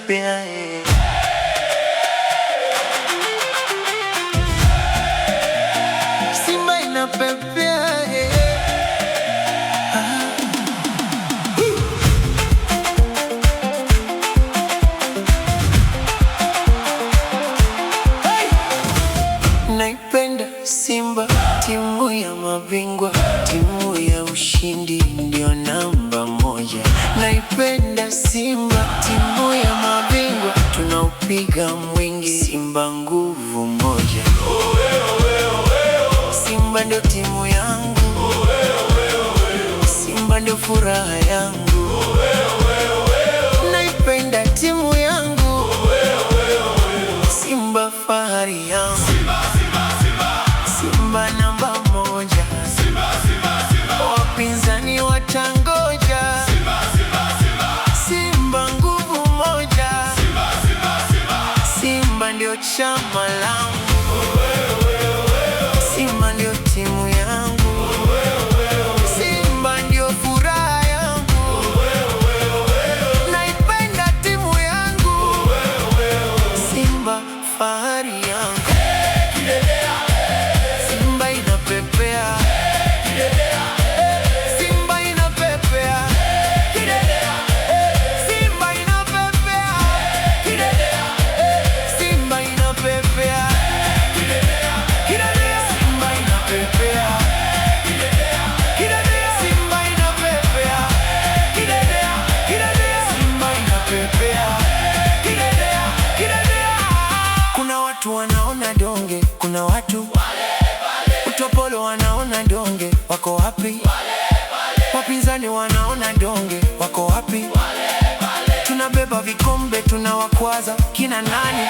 inapepea Simba inapepea Naipenda Simba, timu ya mabingwa, timu ya ushindi, ndio namba moja. Naipenda Simba, timu ya mabingwa, tunaupiga mwingi, Simba nguvu moja. Simba ndio timu yangu, Simba ndio furaha yangu. Naipenda timu yangu, Simba fahari yangu. Simba namba moja, wapinzani watangoja. Simba nguvu moja, Simba ndio chama langu, Simba ndio timu yangu, Simba ndio furaha yangu. Naipenda timu yangu, Simba fahari yangu. Simba inapepea, Simba inapepea, Simba inapepea, Simba inapepea, Simba inapepea, Simba inapepea, Simba inapepea. Kuna watu wanaona donge, kuna watu utopolo wanaona donge, wako wapi? Wapinzani wanaona donge, wako wapi? Tunabeba vikombe tunawakwaza, kina nani?